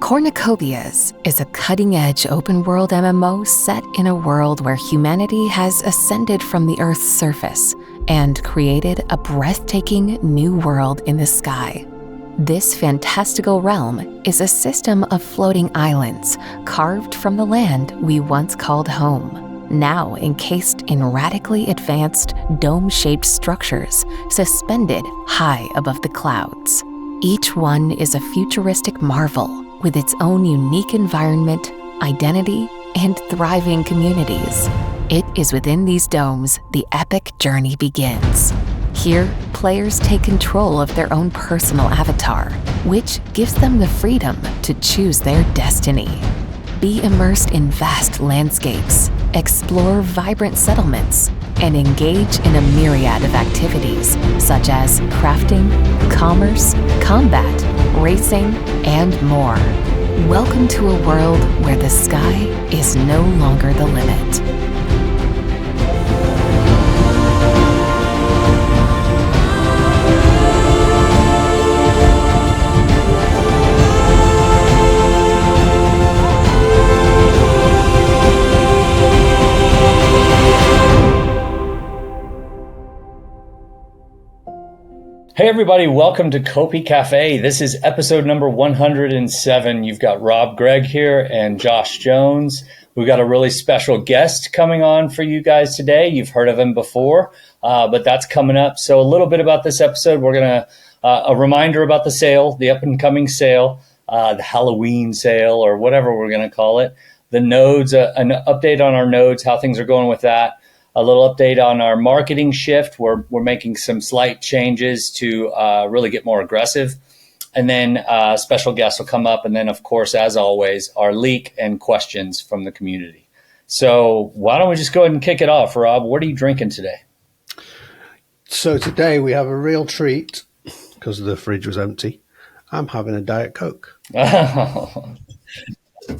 Cornucopias is a cutting-edge open-world MMO set in a world where humanity has ascended from the Earth's surface and created a breathtaking new world in the sky. This fantastical realm is a system of floating islands carved from the land we once called home, now encased in radically advanced dome-shaped structures suspended high above the clouds. Each one is a futuristic marvel with its own unique environment, identity, and thriving communities. It is within these domes the epic journey begins. Here, players take control of their own personal avatar, which gives them the freedom to choose their destiny. Be immersed in vast landscapes, explore vibrant settlements, and engage in a myriad of activities such as crafting, commerce, combat, racing, and more. Welcome to a world where the sky is no longer the limit. Hey everybody, welcome to Copi Cafe. This is episode number 107. You've got Rob Gregg here and Josh Jones. We've got a really special guest coming on for you guys today. You've heard of him before, but that's coming up. So a little bit about this episode. We're going to, a reminder about the sale, the up and coming sale, the Halloween sale or whatever we're going to call it. The nodes, an update on our nodes, how things are going with that. A little update on our marketing shift. We're making some slight changes to really get more aggressive. And then special guests will come up. And then, of course, as always, our leak and questions from the community. So why don't we just go ahead and kick it off? Rob, what are you drinking today? So today we have a real treat because the fridge was empty. I'm having a Diet Coke. All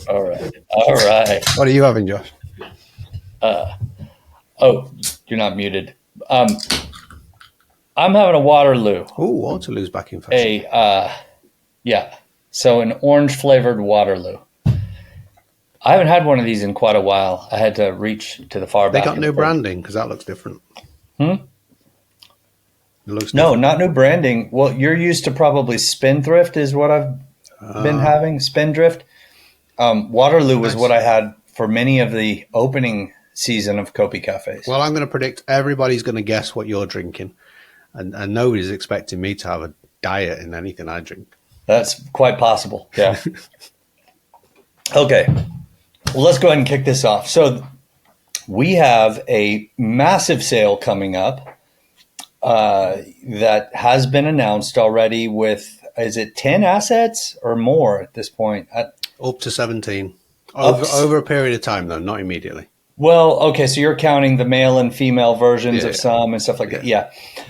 right. All right. What are you having, Josh? Oh, you're not muted. I'm having a Waterloo. Oh, Waterloo's back in fashion. Yeah. So an orange flavored Waterloo. I haven't had one of these in quite a while. I had to reach to the far back. They got new branding because that looks different. It looks no, different. not new branding. Well, you're used to probably Spindrift is what I've been having. Spindrift. Waterloo was what I had for many of the opening season of Copi Cafes. Well, I'm going to predict everybody's going to guess what you're drinking, and nobody's expecting me to have a diet in anything I drink. That's quite possible. Yeah. Okay. Well, let's go ahead and kick this off. So we have a massive sale coming up that has been announced already with, is it 10 assets or more at this point? Up to 17. Over a period of time, though, not immediately. Well, okay, so you're counting the male and female versions of some and stuff like that. Yeah.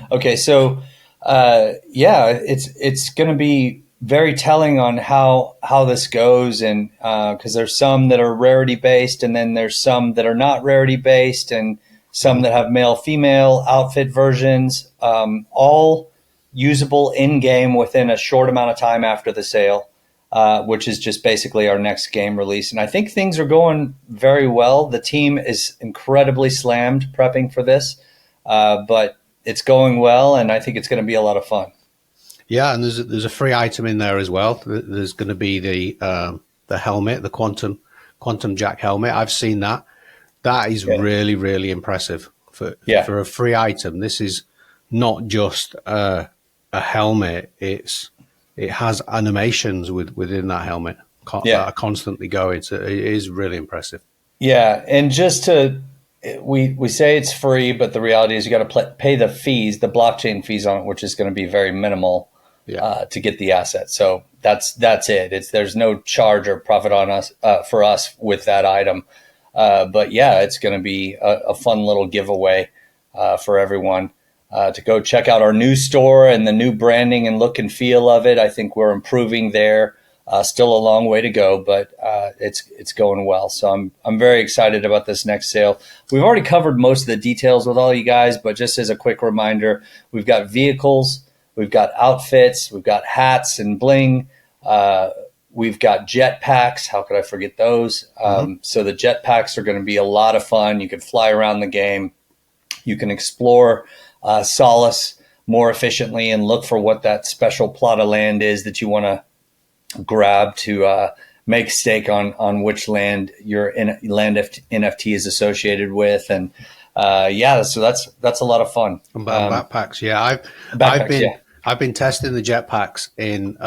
Okay, so it's going to be very telling on how this goes, and because there's some that are rarity based, and then there's some that are not rarity based, and some that have male female outfit versions, all usable in game within a short amount of time after the sale. Which is just basically our next game release. And I think things are going very well. The team is incredibly slammed prepping for this, but it's going well, and I think it's going to be a lot of fun. Yeah, and there's a free item in there as well. There's going to be the helmet, the Quantum Jack helmet. I've seen that. That is really, really impressive for a free item. This is not just a helmet. It has animations within that helmet that are constantly going. So it is really impressive. Yeah, and just we say it's free, but the reality is you got to pay the fees, the blockchain fees on it, which is going to be very minimal to get the asset. So that's it. There's no charge or profit on us for us with that item. But yeah, it's going to be a fun little giveaway for everyone. To go check out our new store and the new branding and look and feel of it. I think we're improving there. Still a long way to go, but it's going well. So I'm very excited about this next sale. We've already covered most of the details with all you guys, but just as a quick reminder, we've got vehicles, we've got outfits, we've got hats and bling, We've got jetpacks. How could I forget those? So the jetpacks are going to be a lot of fun. You can fly around the game. You can explore Solace more efficiently and look for what that special plot of land is that you want to grab to make stake on which land your land NFT is associated with. And so that's a lot of fun. Backpacks, yeah. I've been testing the jetpacks in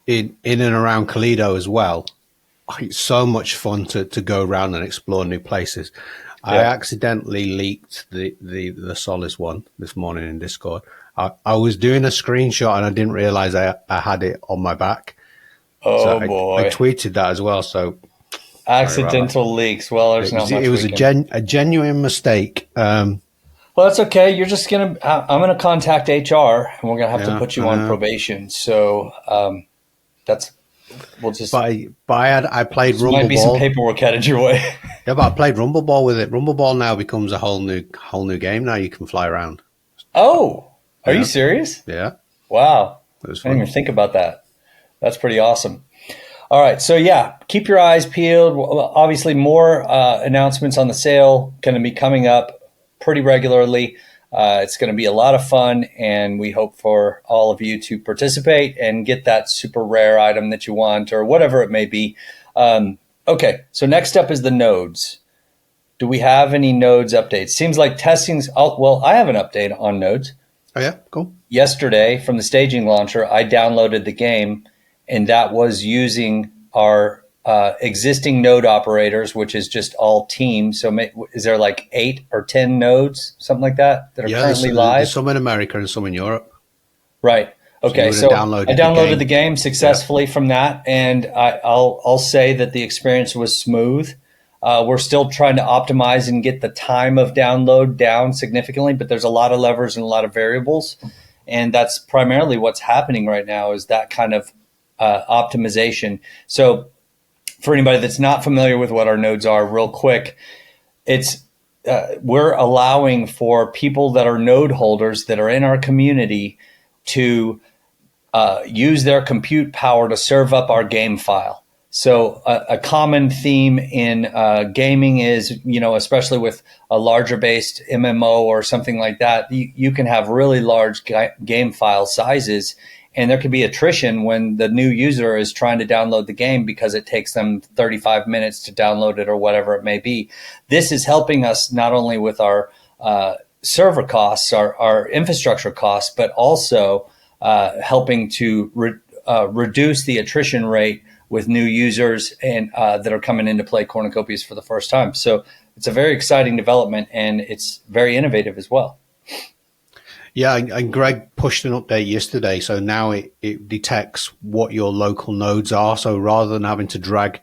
and around Toledo as well. It's so much fun to go around and explore new places. I accidentally leaked the Solace one this morning in Discord. I was doing a screenshot and I didn't realize I had it on my back. Boy. I tweeted that as well. So accidental leaks. Well, there's not much. It was a genuine mistake. Well, that's okay. You're just I'm gonna contact HR and we're gonna have to put you on probation. So we'll just. I played Rumble Ball. Might be some paperwork headed your way. Yeah, but I played Rumble Ball with it. Rumble Ball now becomes a whole new game. Now you can fly around. Oh, are you serious? Yeah. Wow. I didn't even think about that. That's pretty awesome. All right. So keep your eyes peeled. Obviously, more announcements on the sale going to be coming up pretty regularly. It's going to be a lot of fun, and we hope for all of you to participate and get that super rare item that you want or whatever it may be. Okay, so next up is the nodes. Do we have any nodes updates? Seems like testing's out. Well, I have an update on nodes. Oh, yeah? Cool. Yesterday, from the staging launcher, I downloaded the game, and that was using our existing node operators, which is just all teams. So is there like 8 or 10 nodes, something like that are currently live? There's some in America and some in Europe. Right. Okay, so I downloaded the game successfully from that, and I'll say that the experience was smooth. We're still trying to optimize and get the time of download down significantly, but there's a lot of levers and a lot of variables, and that's primarily what's happening right now is that kind of optimization. So for anybody that's not familiar with what our nodes are, real quick, we're allowing for people that are node holders that are in our community to use their compute power to serve up our game file. So a common theme in gaming is, especially with a larger based MMO or something like that, you can have really large game file sizes, and there could be attrition when the new user is trying to download the game because it takes them 35 minutes to download it or whatever it may be. This is helping us not only with our server costs, our infrastructure costs, but also helping to reduce the attrition rate with new users and that are coming in to play Cornucopias for the first time. So it's a very exciting development, and it's very innovative as well. Yeah, and Greg pushed an update yesterday, so now it detects what your local nodes are. So rather than having to drag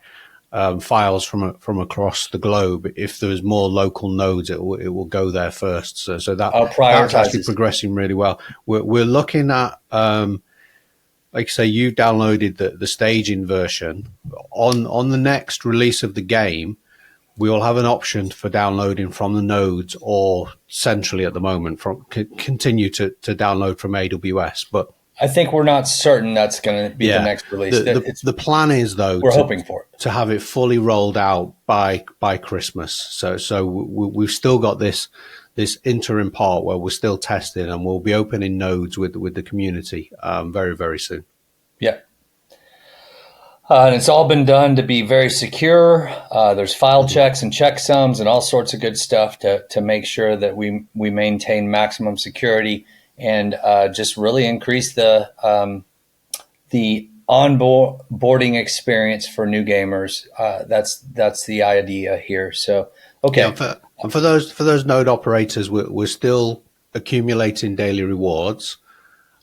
files from across the globe, if there's more local nodes, it will go there first. So that's actually progressing really well. We're looking at, like I say, you downloaded the staging version. On the next release of the game, we will have an option for downloading from the nodes or centrally at the moment continue to download from AWS. But I think we're not certain that's going to be the next release. The plan is, though, we're hoping for it, to have it fully rolled out by Christmas. So we've still got this interim part where we're still testing, and we'll be opening nodes with the community very, very soon. Yeah. And it's all been done to be very secure. There's file checks and checksums and all sorts of good stuff to make sure that we maintain maximum security and just really increase the onboarding experience for new gamers. That's the idea here. So okay. Yeah, and for those node operators, we're still accumulating daily rewards.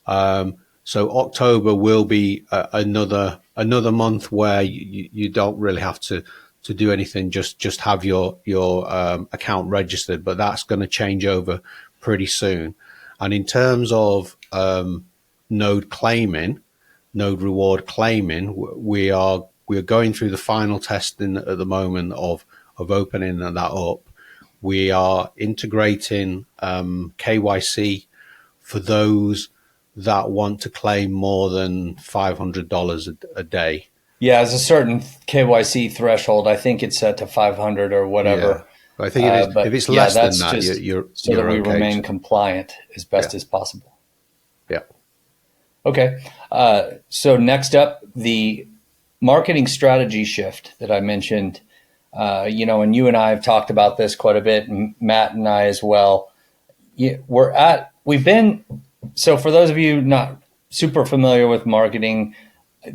So October will be another month where you don't really have to do anything. Just have your account registered, but that's going to change over pretty soon. And in terms of node reward claiming, we're going through the final testing at the moment of opening that up. We are integrating KYC for those that want to claim more than $500 a day. Yeah, there's a certain KYC threshold. I think it's set to 500 or whatever. Yeah. I think it is, But if it's less than that's that, just you're so that we okay remain compliant as best Yeah. as possible. Yeah. Okay. So next up, the marketing strategy shift that I mentioned. And you and I have talked about this quite a bit, and Matt and I as well. So for those of you not super familiar with marketing,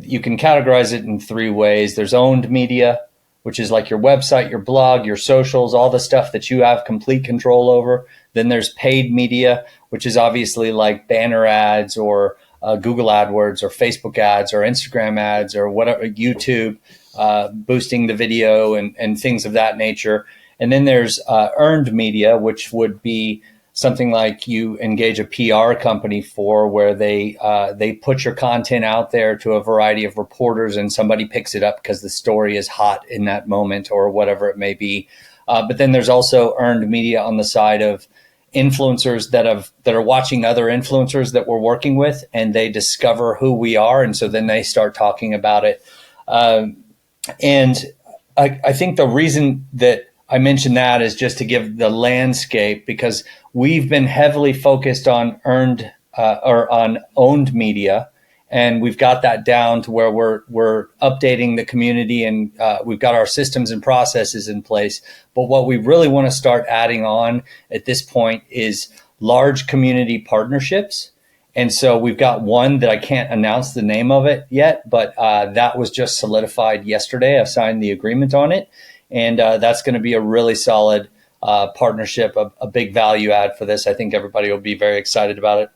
you can categorize it in three ways. There's owned media, which is like your website, your blog, your socials, all the stuff that you have complete control over. Then there's paid media, which is obviously like banner ads or Google AdWords or Facebook ads or Instagram ads or whatever, YouTube, boosting the video and things of that nature. And then there's earned media, which would be something like you engage a PR company for, where they put your content out there to a variety of reporters and somebody picks it up because the story is hot in that moment or whatever it may be. But then there's also earned media on the side of influencers that are watching other influencers that we're working with, and they discover who we are, and so then they start talking about it. And I think the reason that I mentioned that is just to give the landscape, because we've been heavily focused on earned or on owned media, and we've got that down to where we're updating the community, and we've got our systems and processes in place. But what we really want to start adding on at this point is large community partnerships. And so we've got one that I can't announce the name of it yet, but that was just solidified yesterday. I've signed the agreement on it. And that's going to be a really solid partnership, a big value add for this. I think everybody will be very excited about it.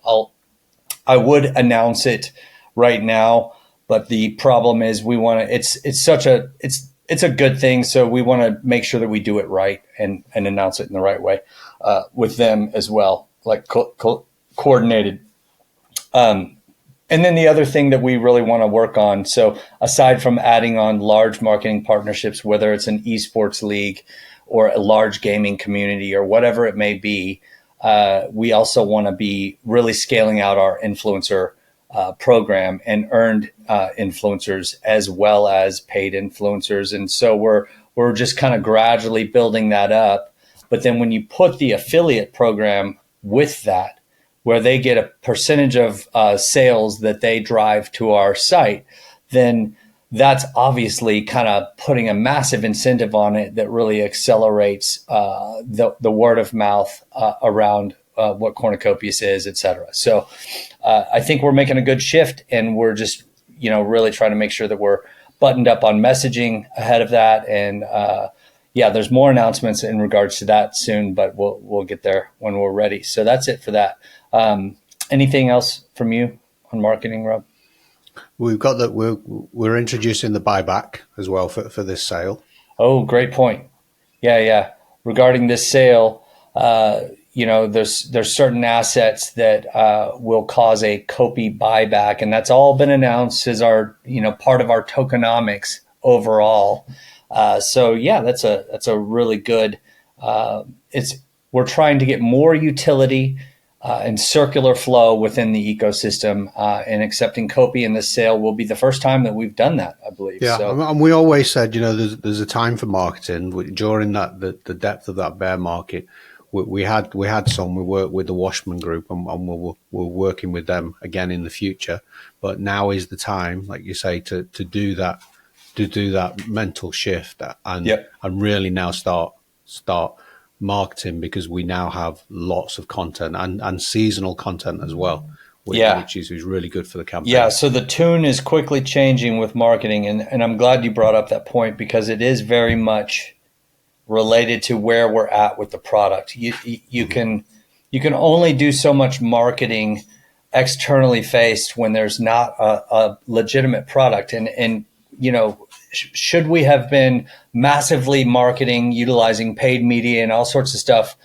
I would announce it right now, but the problem is we want to. It's a good thing, so we want to make sure that we do it right and announce it in the right way with them as well, like coordinated. And then the other thing that we really want to work on, so aside from adding on large marketing partnerships, whether it's an esports league or a large gaming community or whatever it may be, we also want to be really scaling out our influencer program and earned influencers as well as paid influencers. And so we're just kind of gradually building that up. But then when you put the affiliate program with that, where they get a percentage of sales that they drive to our site, then that's obviously kind of putting a massive incentive on it that really accelerates the word of mouth around what Cornucopias is, et cetera. So I think we're making a good shift, and we're just really trying to make sure that we're buttoned up on messaging ahead of that. And there's more announcements in regards to that soon, but we'll get there when we're ready. So that's it for that. Anything else from you on marketing, Rob? We've got that. We're introducing the buyback as well for this sale. Oh, great point. Yeah. Regarding this sale, there's certain assets that will cause a Copi buyback, and that's all been announced as our part of our tokenomics overall. That's a really good. We're trying to get more utility and circular flow within the ecosystem, and accepting Copi in this sale will be the first time that we've done that, I believe. Yeah, so, and we always said, there's a time for marketing. During the depth of that bear market, we had some. We worked with the Washman Group, and we're working with them again in the future. But now is the time, like you say, to do that mental shift and really now start marketing, because we now have lots of content and seasonal content as well, which is really good for the campaign. Yeah, so the tune is quickly changing with marketing, and I'm glad you brought up that point, because it is very much related to where we're at with the product. You can only do so much marketing externally faced when there's not a legitimate product, and should we have been massively marketing, utilizing paid media and all sorts of stuff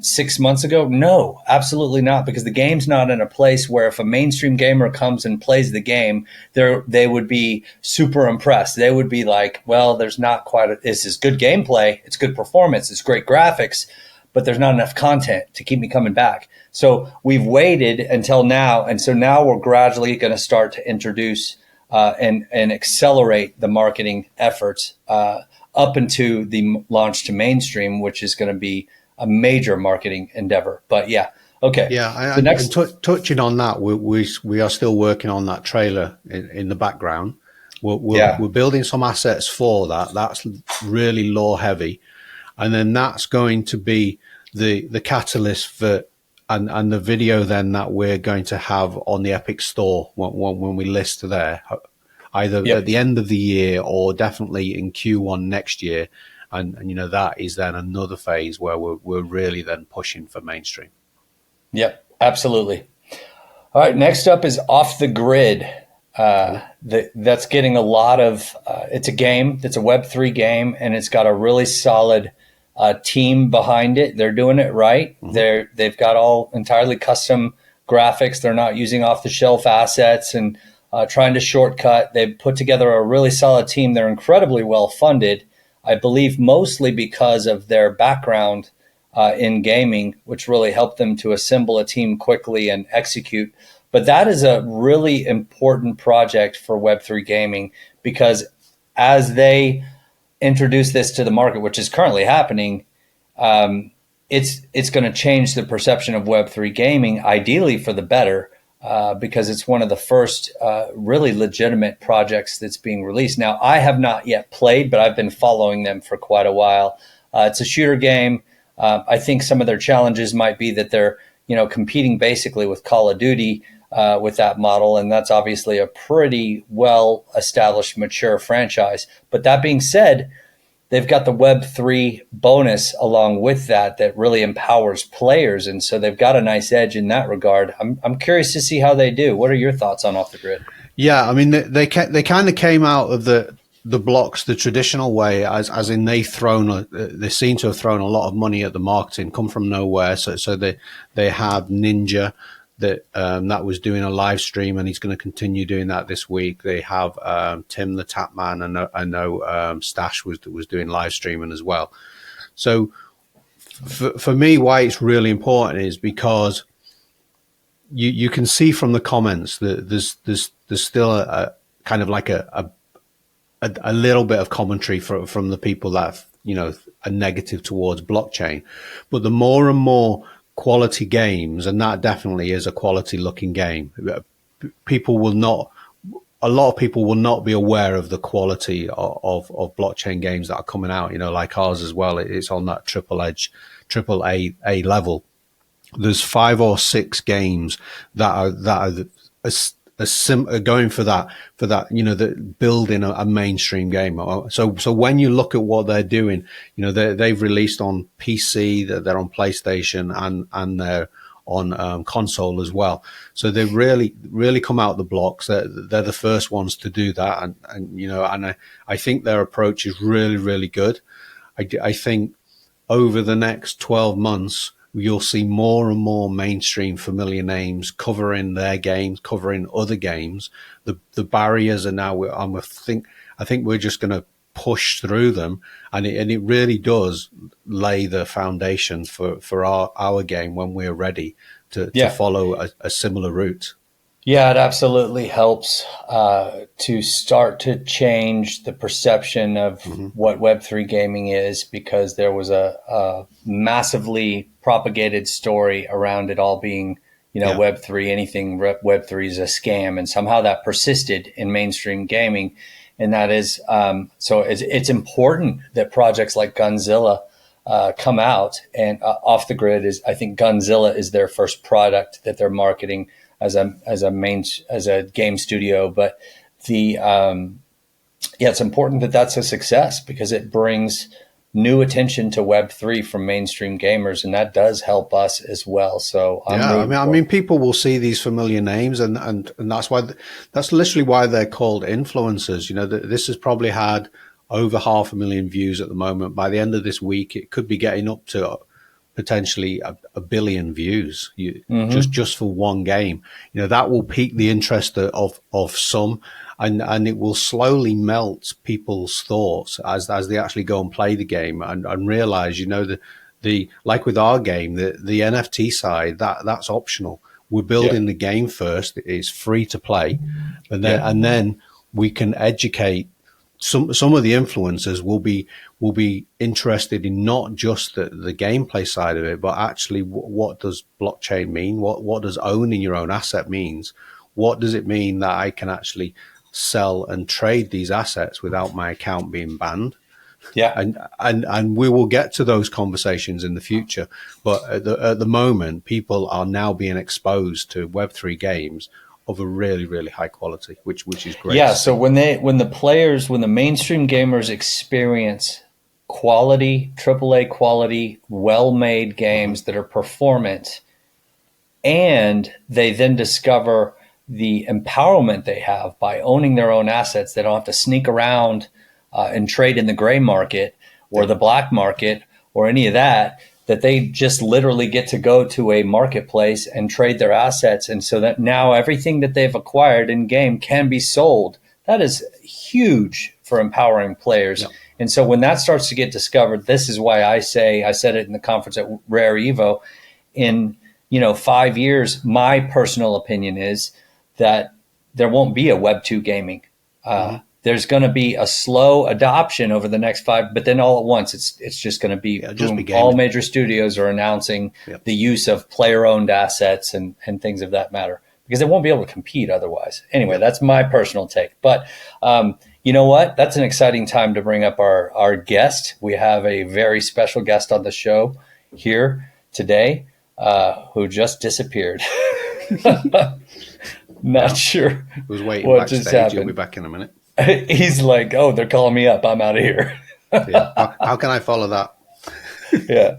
6 months ago? No, absolutely not, because the game's not in a place where if a mainstream gamer comes and plays the game, they would be super impressed. They would be like, well, there's not quite this is good gameplay, it's good performance, it's great graphics, but there's not enough content to keep me coming back. So we've waited until now. And so now we're gradually going to start to introduce and accelerate the marketing efforts up into the launch to mainstream, which is going to be a major marketing endeavor. But yeah, okay. Yeah, so next, touching on that, we are still working on that trailer in the background. We're building some assets for that. That's really lore heavy, and then that's going to be the catalyst for and the video then that we're going to have on the Epic Store when we list there, either at the end of the year or definitely in Q1 next year, and that is then another phase where we're really then pushing for mainstream. Yep, absolutely. All right, next up is Off the Grid. That's getting a lot of, it's a game, it's a Web3 game, and it's got a really solid team behind it. They're doing it right. Mm-hmm. They've got all entirely custom graphics. They're not using off-the-shelf assets and trying to shortcut. They've put together a really solid team. They're incredibly well funded, I believe mostly because of their background in gaming, which really helped them to assemble a team quickly and execute. But that is a really important project for Web3 gaming, because as they introduce this to the market, which is currently happening, it's going to change the perception of Web3 gaming, ideally for the better, because it's one of the first really legitimate projects that's being released. Now, I have not yet played, but I've been following them for quite a while. It's a shooter game. I think some of their challenges might be that they're competing basically with Call of Duty with that model, and that's obviously a pretty well-established, mature franchise. But that being said, they've got the Web3 bonus along with that really empowers players, and so they've got a nice edge in that regard. I'm curious to see how they do. What are your thoughts on Off the Grid? Yeah, I mean, they kind of came out of the blocks the traditional way, as in they seem to have thrown a lot of money at the marketing, come from nowhere. So they had Ninja that was doing a live stream, and he's going to continue doing that this week. They have Tim the Tapman, and I know Stash was doing live streaming as well. So for me, why it's really important is because you can see from the comments that there's still a kind of like a little bit of commentary from the people that are negative towards blockchain, but the more and more quality games, and that definitely is a quality looking game, a lot of people will not be aware of the quality of blockchain games that are coming out, like ours as well. It's on that triple A level. There's 5 or 6 games that are going for that, that building a mainstream game. So when you look at what they're doing, they've released on PC, they're on PlayStation, and they're on console as well. So they've really come out the blocks. They're the first ones to do that, and I think their approach is really, really good. I think over the next 12 months, you'll see more and more mainstream familiar names covering their games, covering other games. The barriers are now, I think we're just going to push through them, and it really does lay the foundation for our game when we're ready to follow a similar route. Yeah, it absolutely helps to start to change the perception of what Web3 gaming is, because there was a massively propagated story around it all being, Web3, anything Web3 is a scam, and somehow that persisted in mainstream gaming. And that is, so it's important that projects like Gunzilla come out, and Off the Grid I think Gunzilla is their first product that they're marketing as a game studio. But it's important that that's a success, because it brings new attention to Web3 from mainstream gamers, and that does help us as well. So I mean, people will see these familiar names, and that's literally why they're called influencers. This has probably had over 500,000 views at the moment. By the end of this week, it could be getting up to potentially a billion views just for one game. That will pique the interest of some, and it will slowly melt people's thoughts as they actually go and play the game and realize, The like with our game, the NFT side, that's optional. We're building the game first. It's free to play, and then we can educate. Some of the influencers will be interested in not just the gameplay side of it, but actually what does blockchain mean? What does owning your own asset means? What does it mean that I can actually sell and trade these assets without my account being banned? Yeah. And we will get to those conversations in the future. But at the moment, people are now being exposed to Web3 games of a really, really high quality, which is great. Yeah. So when the mainstream gamers experience quality, AAA quality, well-made games that are performant, and they then discover the empowerment they have by owning their own assets, they don't have to sneak around and trade in the gray market or the black market or any of that, that they just literally get to go to a marketplace and trade their assets. And so that now everything that they've acquired in game can be sold. That is huge for empowering players. Yep. And so when that starts to get discovered, this is why I said it in the conference at Rare Evo, in 5 years, my personal opinion is that there won't be a Web 2 gaming. There's going to be a slow adoption over the next 5, but then all at once, it's just going to be, all major studios are announcing the use of player-owned assets and things of that matter, because they won't be able to compete otherwise. Anyway, that's my personal take. But you know what? That's an exciting time to bring up our guest. We have a very special guest on the show here today who just disappeared. Not sure. Was waiting what backstage. Just happened. You'll be back in a minute. He's like, oh, they're calling me up. I'm out of here. How can I follow that? Yeah.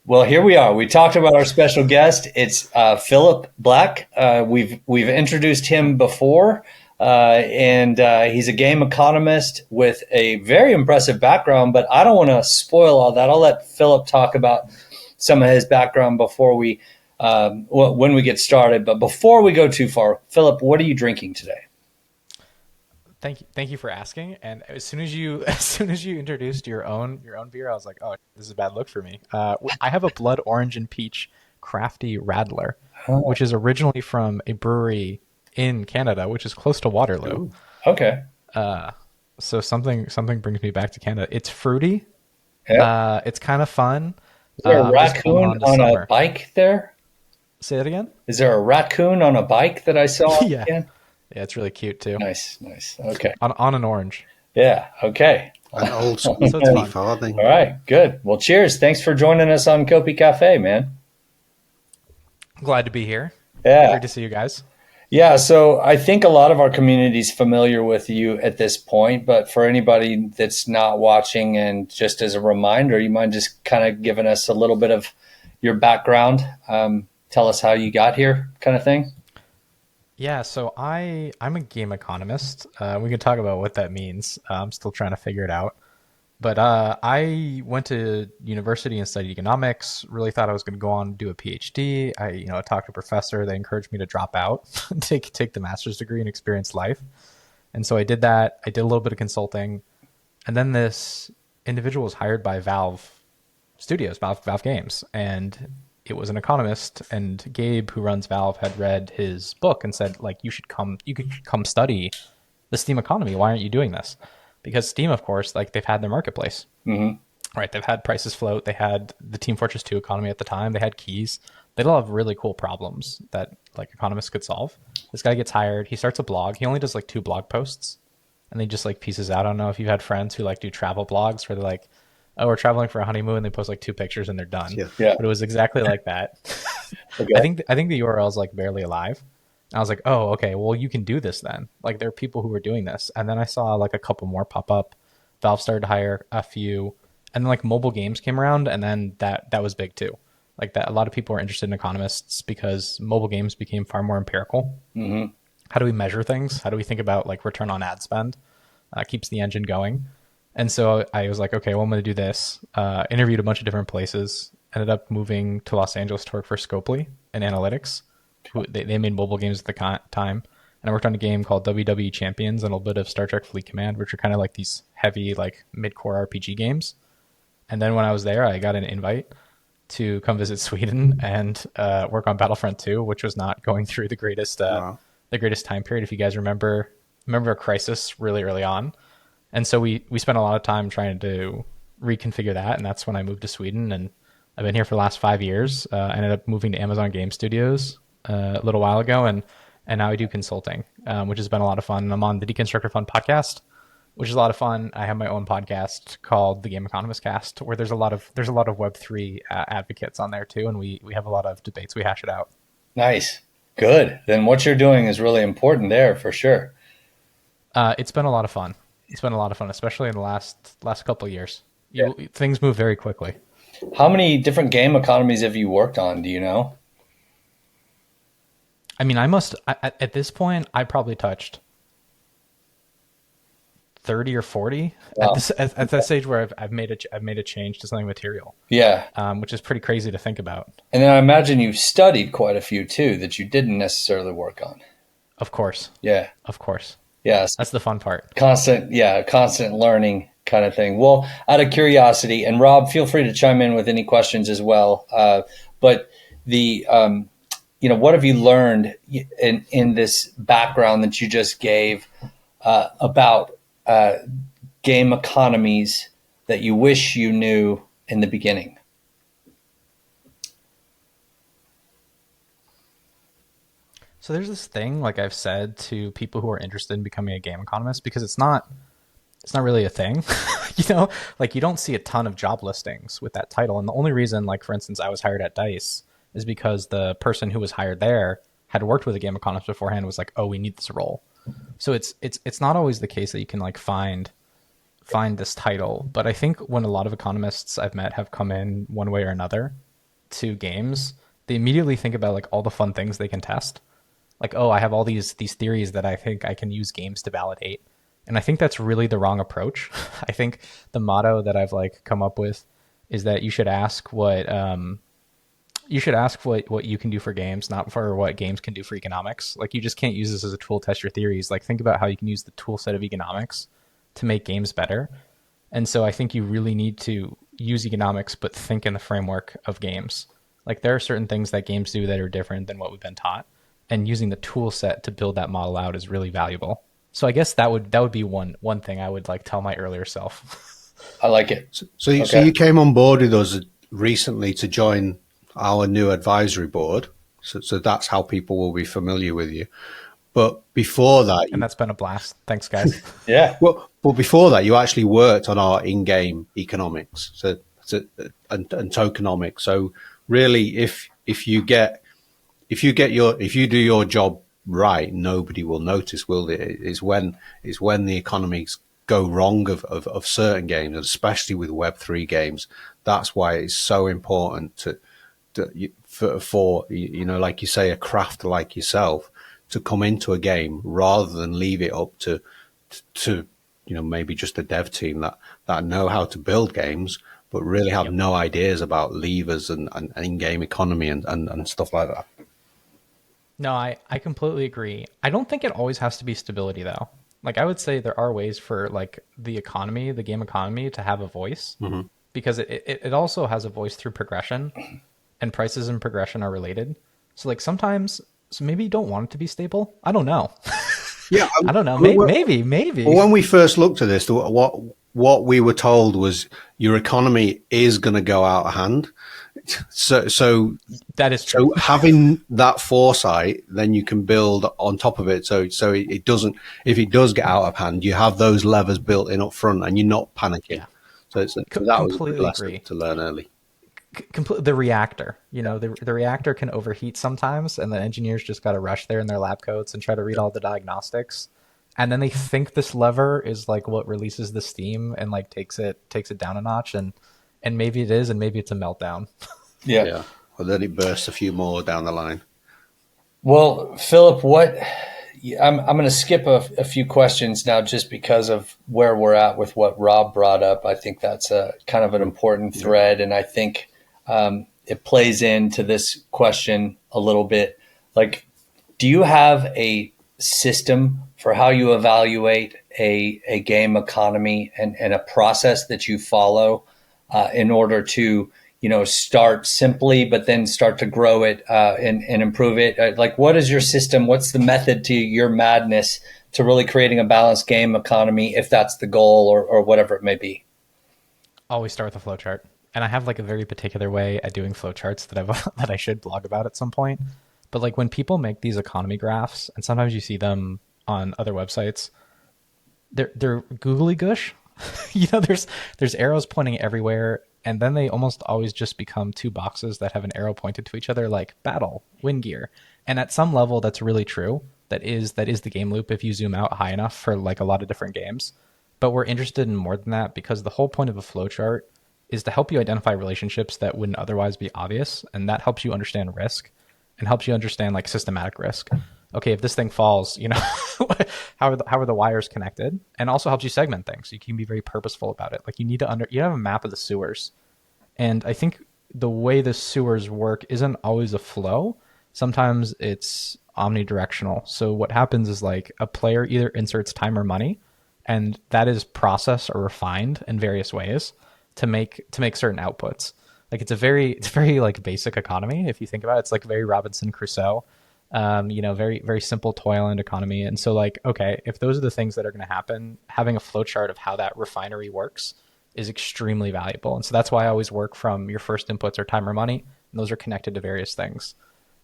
Well, here we are. We talked about our special guest. It's Philip Black. We've introduced him before, and he's a game economist with a very impressive background. But I don't want to spoil all that. I'll let Philip talk about some of his background before we when we get started. But before we go too far, Philip, what are you drinking today? Thank you for asking. And as soon as you introduced your own beer, I was like, oh, this is a bad look for me. I have a blood orange and peach crafty Radler, which is originally from a brewery in Canada, which is close to Waterloo. Ooh, okay. So something brings me back to Canada. It's fruity. Yeah. It's kind of fun. Is there a raccoon on a bike there? Say that again? Is there a raccoon on a bike that I saw? Yeah. Again? Yeah, it's really cute too. Nice. Okay. On an orange. Yeah. Okay. An old school. So it's fun. All right. Good. Well, cheers. Thanks for joining us on Copi Cafe, man. Glad to be here. Yeah. Great to see you guys. Yeah. So I think a lot of our community is familiar with you at this point, but for anybody that's not watching, and just as a reminder, you mind just kind of giving us a little bit of your background? Tell us how you got here, kind of thing. Yeah, so I'm a game economist. We can talk about what that means. I'm still trying to figure it out. But I went to university and studied economics, really thought I was going to go on and do a PhD. I talked to a professor. They encouraged me to drop out, take the master's degree and experience life. And so I did that. I did a little bit of consulting. And then this individual was hired by Valve Studios, Valve Games. And it was an economist, and Gabe, who runs Valve, had read his book and said, like, you could come study the Steam economy. Why aren't you doing this? Because Steam, of course, like, they've had their marketplace, right? They've had prices float. They had the Team Fortress 2 economy at the time. They had keys. They all have really cool problems that like economists could solve. This guy gets hired. He starts a blog. He only does like 2 blog posts, and they just like pieces out. I don't know if you've had friends who like do travel blogs where they're like, oh, we're traveling for a honeymoon. They post like 2 pictures and they're done. Yeah. But it was exactly like that. Okay. I think the URL is like barely alive. I was like, oh, okay, well, you can do this then. Like, there are people who are doing this. And then I saw like a couple more pop up. Valve started to hire a few, and then like mobile games came around, and then that was big too. Like that, a lot of people are interested in economists because mobile games became far more empirical. Mm-hmm. How do we measure things? How do we think about like return on ad spend? Keeps the engine going. And so I was like, okay, well, I'm going to do this. Interviewed a bunch of different places. Ended up moving to Los Angeles to work for Scopely in analytics. They made mobile games at the time. And I worked on a game called WWE Champions and a little bit of Star Trek Fleet Command, which are kind of like these heavy, like mid-core RPG games. And then when I was there, I got an invite to come visit Sweden and work on Battlefront 2, which was not going through Wow. the greatest time period. If you guys remember a crisis really early on, and so we spent a lot of time trying to reconfigure that, and that's when I moved to Sweden, and I've been here for the last 5 years. I ended up moving to Amazon Game Studios a little while ago, and now I do consulting, which has been a lot of fun. I'm on the Deconstructor Fund podcast, which is a lot of fun. I have my own podcast called the Game Economist Cast, where there's a lot of Web3 advocates on there too, and we have a lot of debates. We hash it out. Nice, good. Then what you're doing is really important there for sure. It's been a lot of fun. It's been a lot of fun, especially in the last couple of years. Things move very quickly. How many different game economies have you worked on? Do you know? I mean, at this point, I probably touched 30 or 40 Wow. at that stage where I've made a change to something material. Yeah. Which is pretty crazy to think about. And then I imagine you've studied quite a few too that you didn't necessarily work on. Of course. Yeah. Of course. Yes. That's the fun part. Constant learning kind of thing. Well, out of curiosity, and Rob, feel free to chime in with any questions as well. But what have you learned in this background that you just gave about game economies that you wish you knew in the beginning? So there's this thing, like I've said to people who are interested in becoming a game economist, because it's not really a thing, like you don't see a ton of job listings with that title. And the only reason, like, for instance, I was hired at DICE is because the person who was hired there had worked with a game economist beforehand and was like, oh, we need this role. So it's not always the case that you can like find this title. But I think when a lot of economists I've met have come in one way or another to games, they immediately think about like all the fun things they can test. Like, oh, I have all these theories that I think I can use games to validate. And I think that's really the wrong approach. I think the motto that I've like come up with is that you should ask what you can do for games, not for what games can do for economics. Like, you just can't use this as a tool to test your theories. Like, think about how you can use the tool set of economics to make games better. And so I think you really need to use economics, but think in the framework of games. Like, there are certain things that games do that are different than what we've been taught. And using the tool set to build that model out is really valuable. So I guess that would be one thing I would like tell my earlier self. I like it. So you came on board with us recently to join our new advisory board. So that's how people will be familiar with you. But before that... And that's been a blast. Thanks, guys. Yeah. Well, before that, you actually worked on our in-game economics and tokenomics. So really, if you do your job right, nobody will notice, will they? It's when the economies go wrong of certain games, and especially with Web3 games. That's why it's so important for like you say, a crafter like yourself to come into a game rather than leave it up to maybe just a dev team that know how to build games, but really have no ideas about levers and in-game economy and stuff like that. No, I completely agree. I don't think it always has to be stability, though. Like, I would say there are ways for like the game economy to have a voice, because it also has a voice through progression, and prices and progression are related. So like sometimes, maybe you don't want it to be stable. I don't know. Yeah, I don't know. Maybe. Well, when we first looked at this, what we were told was your economy is going to go out of hand. So that is true. So having that foresight, then you can build on top of it. So it doesn't, if it does get out of hand, you have those levers built in up front, and you're not panicking. Yeah. So that was a good lesson to learn early. The reactor, the reactor can overheat sometimes, and the engineers just got to rush there in their lab coats and try to read all the diagnostics, and then they think this lever is like what releases the steam and like takes it down a notch, and maybe it is, and maybe it's a meltdown. Yeah. Well, then it bursts a few more down the line. Well, Philip, I'm going to skip a few questions now just because of where we're at with what Rob brought up. I think that's a kind of an important thread, and I think it plays into this question a little bit. Like, do you have a system for how you evaluate a game economy and a process that you follow in order to, start simply, but then start to grow it and improve it? Like, what is your system? What's the method to your madness to really creating a balanced game economy, if that's the goal, or whatever it may be? Always start with a flowchart. And I have like a very particular way at doing flowcharts that that I should blog about at some point. But like when people make these economy graphs, and sometimes you see them on other websites, they're googly goosh. There's arrows pointing everywhere, and then they almost always just become two boxes that have an arrow pointed to each other, like battle, win gear. And at some level, that's really true. That is the game loop if you zoom out high enough for like a lot of different games. But we're interested in more than that, because the whole point of a flowchart is to help you identify relationships that wouldn't otherwise be obvious, and that helps you understand risk and helps you understand like systematic risk. Okay, if this thing falls, how are the wires connected? And also helps you segment things. You can be very purposeful about it. Like you have a map of the sewers. And I think the way the sewers work isn't always a flow. Sometimes it's omnidirectional. So what happens is like a player either inserts time or money, and that is processed or refined in various ways to make certain outputs. Like it's very like basic economy. If you think about it, it's like very Robinson Crusoe, very, very simple toil and economy. And so like, okay, if those are the things that are going to happen, having a flowchart of how that refinery works is extremely valuable. And so that's why I always work from your first inputs are time or money, and those are connected to various things.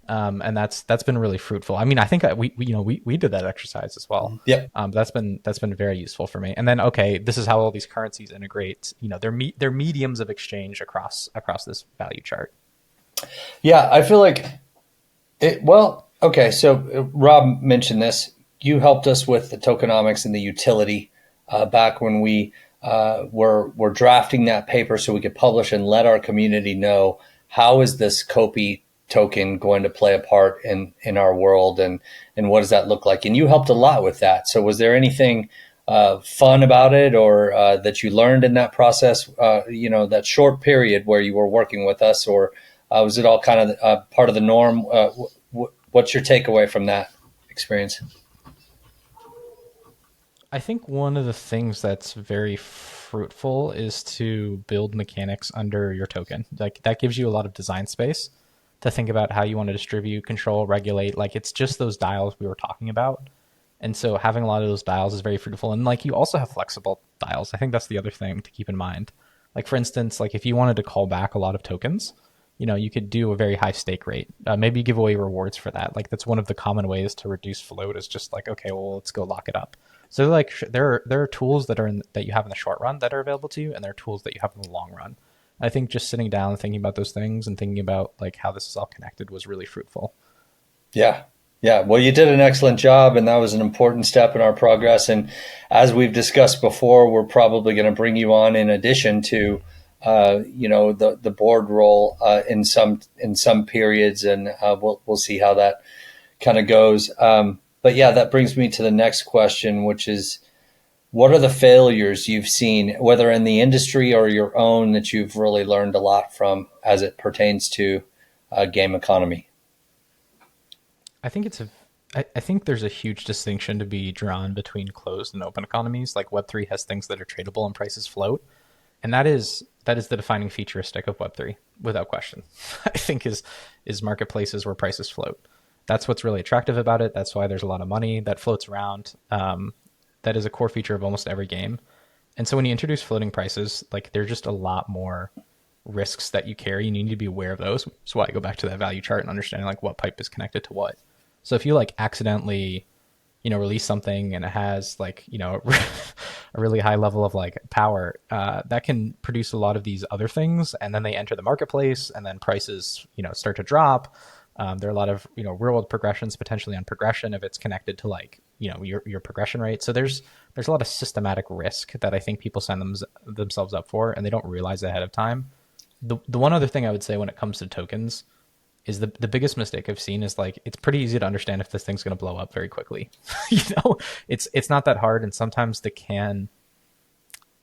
And that's been really fruitful. I mean, I think we did that exercise as well. Yeah. That's been very useful for me. And then, okay, this is how all these currencies integrate. They're mediums of exchange across this value chart. Yeah, I feel like it. Well, okay. So Rob mentioned this. You helped us with the tokenomics and the utility back when we were drafting that paper so we could publish and let our community know how is this Copi token going to play a part in our world, and what does that look like? And you helped a lot with that. So was there anything fun about it, or that you learned in that process, that short period where you were working with us, or was it all kind of part of the norm? What's your takeaway from that experience? I think one of the things that's very fruitful is to build mechanics under your token. Like that gives you a lot of design space to think about how you want to distribute, control, regulate. Like it's just those dials we were talking about. And so having a lot of those dials is very fruitful. And like you also have flexible dials. I think that's the other thing to keep in mind. Like for instance, like if you wanted to call back a lot of tokens, you could do a very high stake rate. Maybe give away rewards for that. Like that's one of the common ways to reduce float is just like, okay, well, let's go lock it up. So like there are tools that you have in the short run that are available to you, and there are tools that you have in the long run. I think just sitting down and thinking about those things and thinking about like how this is all connected was really fruitful. Yeah. Yeah. Well, you did an excellent job, and that was an important step in our progress. And as we've discussed before, we're probably going to bring you on in addition to, the board role in some periods, and we'll see how that kind of goes. But yeah, that brings me to the next question, which is, what are the failures you've seen, whether in the industry or your own, that you've really learned a lot from as it pertains to game economy? I think there's a huge distinction to be drawn between closed and open economies. Like Web3 has things that are tradable and prices float. And that is the defining futuristic of Web3, without question. I think is marketplaces where prices float. That's what's really attractive about it. That's why there's a lot of money that floats around. That is a core feature of almost every game. And so when you introduce floating prices, like there's just a lot more risks that you carry, and you need to be aware of those. So why I go back to that value chart and understanding like what pipe is connected to what. So if you like accidentally, release something and it has like, a really high level of like power, that can produce a lot of these other things. And then they enter the marketplace, and then prices, start to drop. There are a lot of, real world progressions potentially on progression if it's connected to like, your progression rate. So there's a lot of systematic risk that I think people sign themselves up for, and they don't realize ahead of time. The one other thing I would say when it comes to tokens is the biggest mistake I've seen is like, it's pretty easy to understand if this thing's going to blow up very quickly. It's not that hard. And sometimes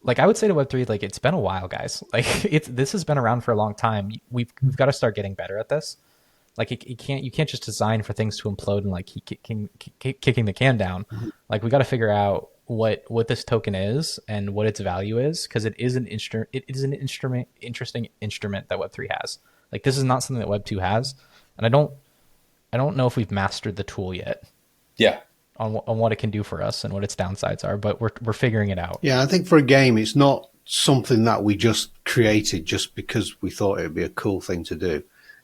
like I would say to Web3, like it's been a while, guys. Like this has been around for a long time. We've got to start getting better at this. Like you can't just design for things to implode and like keep kicking the can down. Mm-hmm. Like we got to figure out what this token is and what its value is, because it is an interesting instrument that Web3 has. Like, this is not something that Web2 has, and I don't know if we've mastered the tool yet. Yeah. On what it can do for us and what its downsides are, but we're figuring it out. Yeah, I think for a game, it's not something that we just created just because we thought it would be a cool thing to do.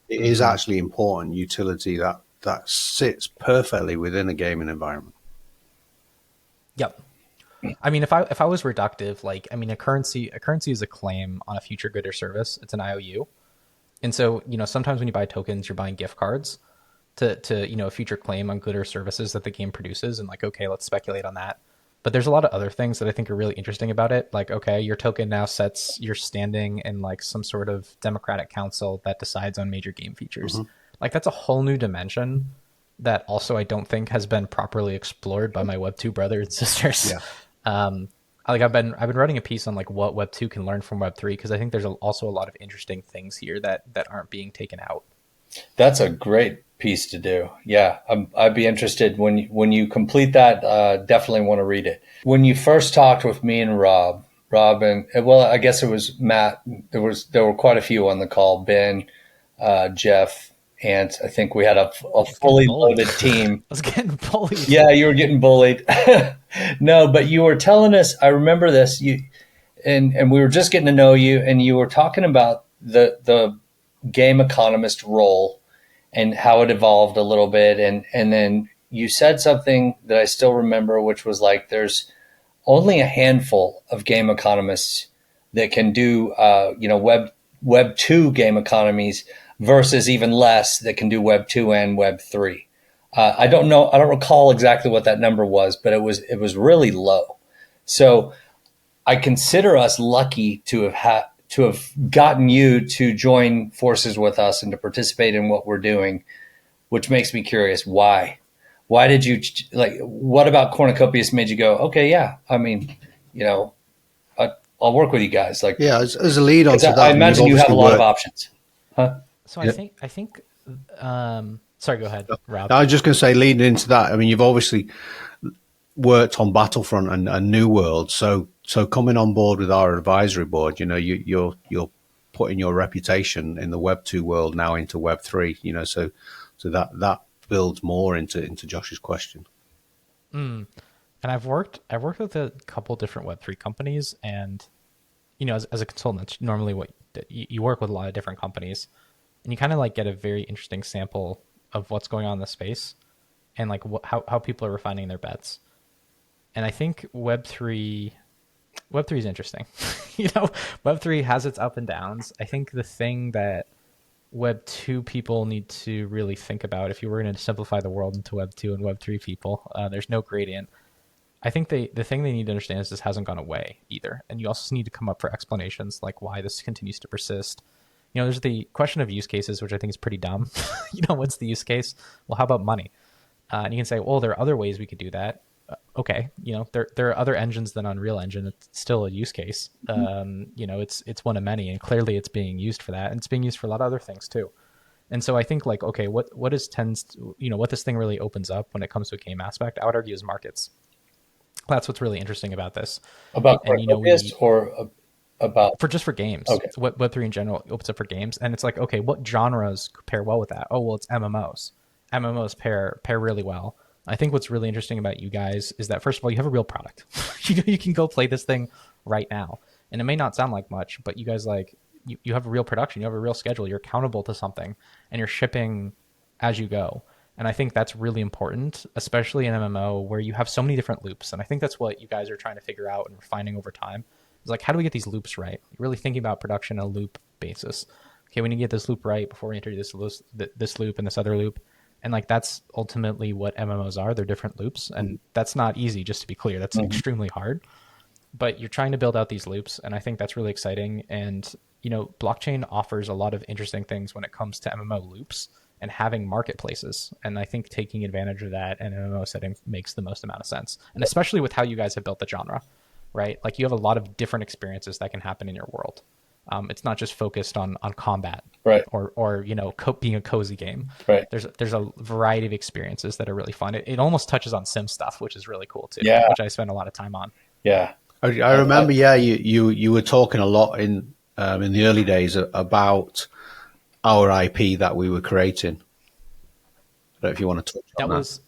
It is actually important utility that sits perfectly within a gaming environment. Yep. I mean, if I was reductive, like, I mean, a currency is a claim on a future good or service. It's an IOU. And so, sometimes when you buy tokens, you're buying gift cards to a future claim on good or services that the game produces. And like, okay, let's speculate on that. But there's a lot of other things that I think are really interesting about it. Like, okay, your token now sets your standing in like some sort of democratic council that decides on major game features. Like, that's a whole new dimension that also I don't think has been properly explored by my Web2 brothers and sisters. Yeah. Like, I've been writing a piece on like what Web2 can learn from Web3, because I think there's also a lot of interesting things here that aren't being taken out. That's a great piece to do. Yeah, I'd be interested when you complete that. Definitely want to read it. When you first talked with me and Rob, and well, I guess it was Matt. There were quite a few on the call. Ben, Jeff, Ant. I think we had a fully loaded team. I was getting bullied. Yeah, you were getting bullied. No, but you were telling us. I remember this. And we were just getting to know you, and you were talking about the game economist role and how it evolved a little bit. And then you said something that I still remember, which was like, there's only a handful of game economists that can do, Web 2 game economies versus even less that can do Web 2 and Web 3. I don't know. I don't recall exactly what that number was, but it was really low. So I consider us lucky to have gotten you to join forces with us and to participate in what we're doing, which makes me curious. Why did you, like, what about Cornucopias made you go, okay, yeah, I mean, I'll work with you guys. Like, yeah, as a lead on to that, I imagine you have a lot of options. Huh? So I think, sorry, go ahead, Rob. I was just going to say, leading into that, I mean, you've obviously worked on Battlefront and New World, so coming on board with our advisory board, you're putting your reputation in the Web 2 world now into Web 3, so that builds more into Josh's question. And I've worked with a couple different Web 3 companies, and as a consultant, that's normally what you work with a lot of different companies, and you kind of like get a very interesting sample of what's going on in the space and like how people are refining their bets. And I think Web3 is interesting. Web3 has its up and downs. I think the thing that Web 2 people need to really think about, if you were going to simplify the world into Web 2 and Web 3 people, there's no gradient. I think the thing they need to understand is this hasn't gone away either. And you also need to come up for explanations like why this continues to persist. There's the question of use cases, which I think is pretty dumb. What's the use case? Well, how about money? And you can say, well, there are other ways we could do that. Okay, there are other engines than Unreal Engine. It's still a use case. It's one of many, and clearly it's being used for that, and it's being used for a lot of other things too. And so I think, like, okay, what this thing really opens up when it comes to a game aspect, I would argue, is markets. That's what's really interesting about this. About Cornucopias or about for games. Okay. Web3 in general opens up for games, and it's like, okay, what genres pair well with that? Oh, well, it's MMOs. MMOs pair really well. I think what's really interesting about you guys is that, first of all, you have a real product. You can go play this thing right now. And it may not sound like much, but you guys, like, you have a real production. You have a real schedule. You're accountable to something, and you're shipping as you go. And I think that's really important, especially in MMO where you have so many different loops. And I think that's what you guys are trying to figure out and refining over time. It's like, how do we get these loops right? You're really thinking about production on a loop basis. Okay, we need to get this loop right before we enter this loop and this other loop. And like, that's ultimately what MMOs are. They're different loops. And that's not easy, just to be clear. That's extremely hard. But you're trying to build out these loops. And I think that's really exciting. And, blockchain offers a lot of interesting things when it comes to MMO loops and having marketplaces. And I think taking advantage of that in an MMO setting makes the most amount of sense. And especially with how you guys have built the genre, right? Like, you have a lot of different experiences that can happen in your world. It's not just focused on combat, Right. or being a cozy game. Right. There's a variety of experiences that are really fun. It almost touches on sim stuff, which is really cool too. Yeah. Which I spend a lot of time on. Yeah. I remember, you were talking a lot in the early days about our IP that we were creating. I don't know if you want to touch on that.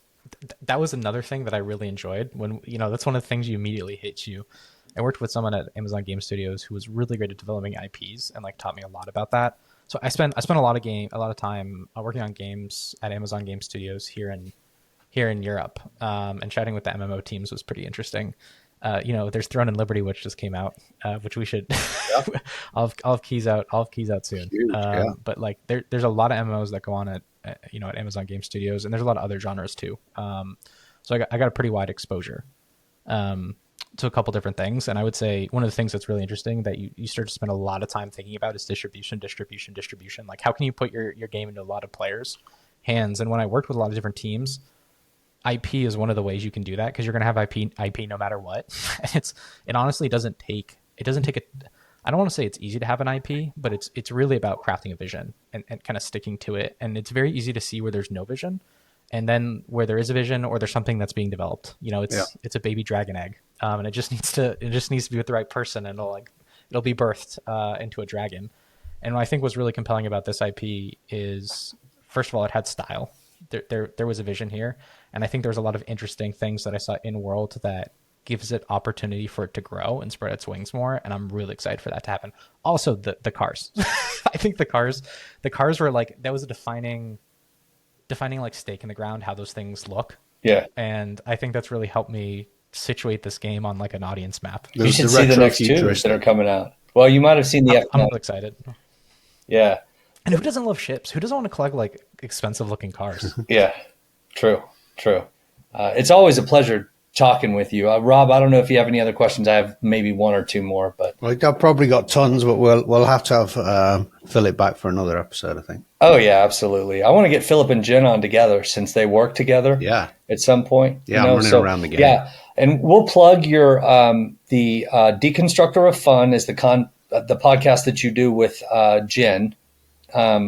That was another thing that I really enjoyed. When that's one of the things you immediately hit you. I worked with someone at Amazon Game Studios who was really great at developing IPs and like taught me a lot about that. So I spent a lot of time working on games at Amazon Game Studios here in Europe, and chatting with the MMO teams was pretty interesting. There's Throne and Liberty, which just came out, which we should. Yep. I'll have keys out. I'll have keys out soon. Huge, yeah. But like there's a lot of MMOs that go on at Amazon Game Studios, and there's a lot of other genres too. So I got a pretty wide exposure to a couple different things, and I would say one of the things that's really interesting that you start to spend a lot of time thinking about is distribution. Like, how can you put your game into a lot of players' hands? And when I worked with a lot of different teams, IP is one of the ways you can do that, because you're going to have IP no matter what. It honestly doesn't take I don't want to say it's easy to have an IP, but it's really about crafting a vision and kind of sticking to it. And it's very easy to see where there's no vision, and then where there is a vision or there's something that's being developed. It's a baby dragon egg, and it just needs to be with the right person, and it'll be birthed into a dragon. And what I think was really compelling about this IP is, first of all, it had style. There was a vision here, and I think there's a lot of interesting things that I saw in world that gives it opportunity for it to grow and spread its wings more, and I'm really excited for that to happen. Also, the cars. I think the cars were like, that was a defining like stake in the ground, how those things look. Yeah. And I think that's really helped me situate this game on like an audience map. You should see the next two that are coming out. Well, you might have seen the I'm really excited. Yeah. And who doesn't love ships? Who doesn't want to collect like expensive looking cars? Yeah. True. It's always a pleasure talking with you. Rob, I don't know if you have any other questions. I have maybe one or two more, but I've probably got tons, but we'll have to have Philip back for another episode, I think. Oh yeah, absolutely. I want to get Philip and Jen on together, since they work together. Yeah. At some point. Yeah, I'm running around the game. Yeah, and we'll plug your the Deconstructor of Fun is the podcast that you do with Jen,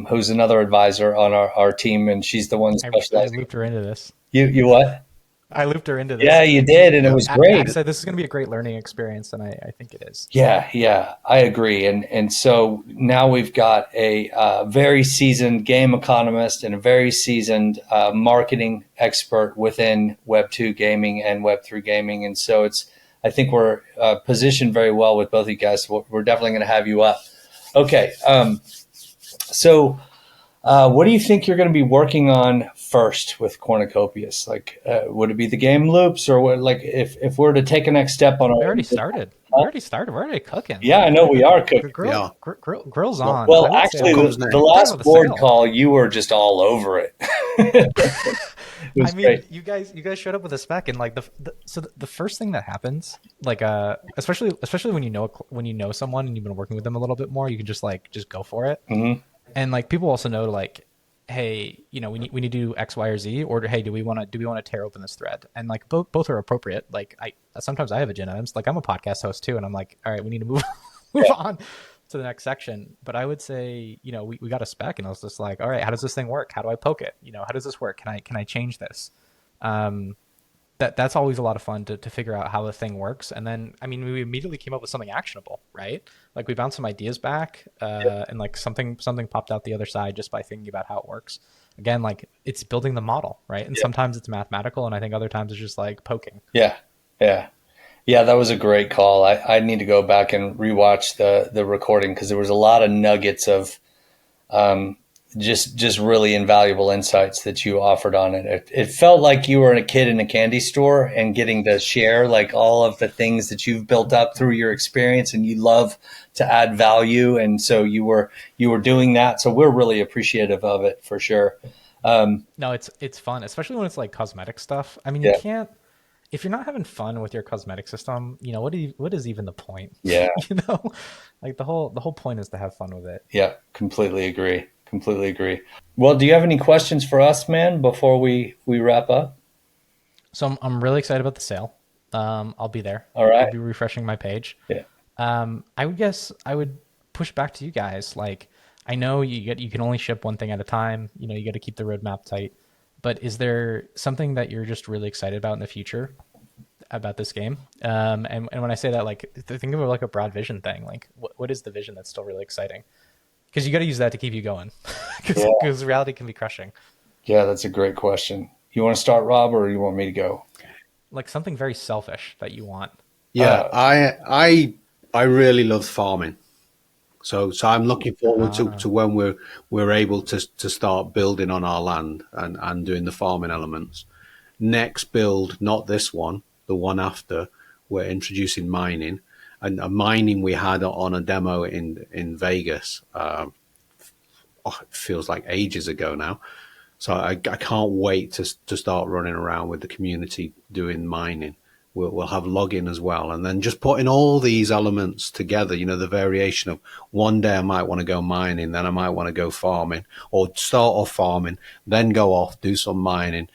who's another advisor on our team, and she's the one specializing. I looped her into this. You what? I looped her into this. Yeah, you did, and it was great. I said this is going to be a great learning experience, and I think it is. Yeah, I agree. And so now we've got a very seasoned game economist and a very seasoned marketing expert within Web2 gaming and Web3 gaming. And so I think we're positioned very well with both of you guys. So we're definitely going to have you up. Okay. So what do you think you're going to be working on first with Cornucopias? Like, would it be the game loops, or what? Like, if we're to take a next step on, we already started. We're already cooking. Yeah, I know we are cooking. Grill's on. Well, actually, the last board call, you were just all over it. I mean, great. You guys showed up with a spec, and like the first thing that happens, like especially when you know someone and you've been working with them a little bit more, you can just go for it. Mm-hmm. And like people also know, like, hey, we need to do X, Y, or Z, or hey, do we want to tear open this thread? And like both are appropriate. Like sometimes I have agenda items. Like I'm a podcast host too, and I'm like, all right, we need to move on to the next section. But I would say, we got a spec, and I was just like, all right, how does this thing work? How do I poke it? How does this work? Can I change this? That's always a lot of fun to figure out how the thing works. And then, I mean, we immediately came up with something actionable, right? Like we bounced some ideas back, and like something popped out the other side just by thinking about how it works. Again, like it's building the model, right? And sometimes it's mathematical, and I think other times it's just like poking. Yeah. That was a great call. I need to go back and rewatch the recording, because there was a lot of nuggets of just really invaluable insights that you offered on it. It felt like you were a kid in a candy store and getting to share like all of the things that you've built up through your experience, and you love to add value. And so you were doing that. So we're really appreciative of it, for sure. No, it's fun, especially when it's like cosmetic stuff. I mean, you can't, if you're not having fun with your cosmetic system, what is even the point? Yeah. Like the whole point is to have fun with it. Yeah, completely agree. Well, do you have any questions for us, man, before we wrap up? So I'm really excited about the sale. I'll be there. All right. I'll be refreshing my page. Yeah. I would guess I would push back to you guys. Like, I know you can only ship one thing at a time. You know, you got to keep the roadmap tight. But is there something that you're just really excited about in the future about this game? And when I say that, like, think of it like a broad vision thing. Like, what is the vision that's still really exciting? Because you got to use that to keep you going. Because reality can be crushing. Yeah, that's a great question. You want to start, Rob, or you want me to go? Like something very selfish that you want. Yeah, I really love farming. So I'm looking forward to when we're able to start building on our land and doing the farming elements. Next build, not this one, the one after, we're introducing mining. And mining we had on a demo in Vegas. It feels like ages ago now. So I can't wait to start running around with the community doing mining. We'll have login as well. And then just putting all these elements together, you know, the variation of one day I might want to go mining, then I might want to go farming, or start off farming, then go off, do some mining,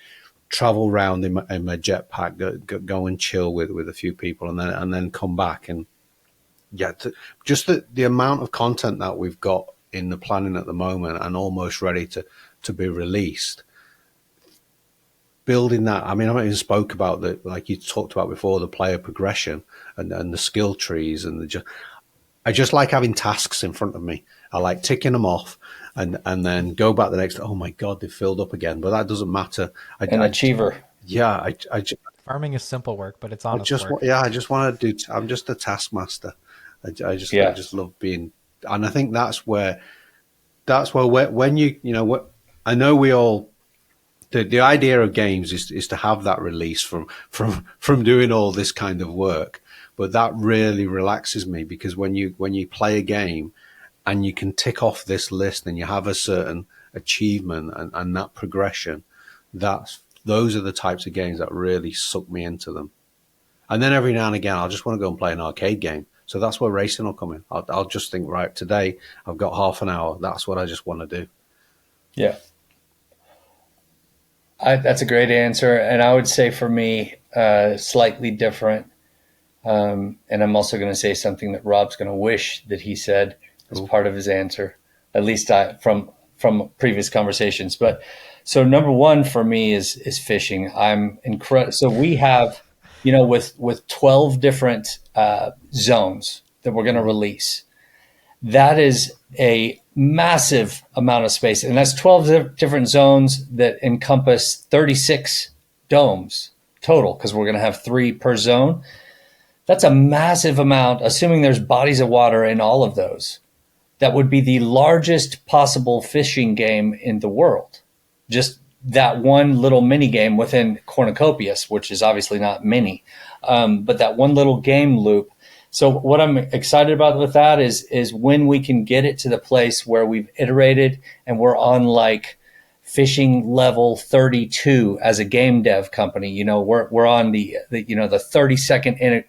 travel around in my jetpack, go and chill with a few people, and then come back. And yeah, just the amount of content that we've got in the planning at the moment and almost ready to be released. Building that, I mean, I haven't even spoke about like you talked about before, the player progression and the skill trees I just like having tasks in front of me. I like ticking them off and then go back the next. Oh my God, they've filled up again, but that doesn't matter. An achiever. Yeah, Farming is simple work, but it's honest work. I just want to do. I'm just a taskmaster. I just love being, and I think that's where when you know, I know we all. The idea of games is to have that release from doing all this kind of work, but that really relaxes me, because when you play a game and you can tick off this list and you have a certain achievement and that progression, those are the types of games that really suck me into them. And then every now and again, I'll just want to go and play an arcade game. So that's where racing will come in. I'll just think, right, today I've got half an hour. That's what I just want to do. Yeah. That's a great answer. And I would say for me, slightly different. And I'm also going to say something that Rob's going to wish that he said as part of his answer, at least from previous conversations. But so number one for me is fishing. I'm incredible. So we have, you know, with 12 different zones that we're going to release. That is a massive amount of space. And that's 12 different zones that encompass 36 domes total, because we're going to have 3 per zone. That's a massive amount, assuming there's bodies of water in all of those. That would be the largest possible fishing game in the world. Just that one little mini game within Cornucopias, which is obviously not mini, but that one little game loop. So what I'm excited about with that is when we can get it to the place where we've iterated and we're on like fishing level 32 as a game dev company. You know, we're on the 30-second in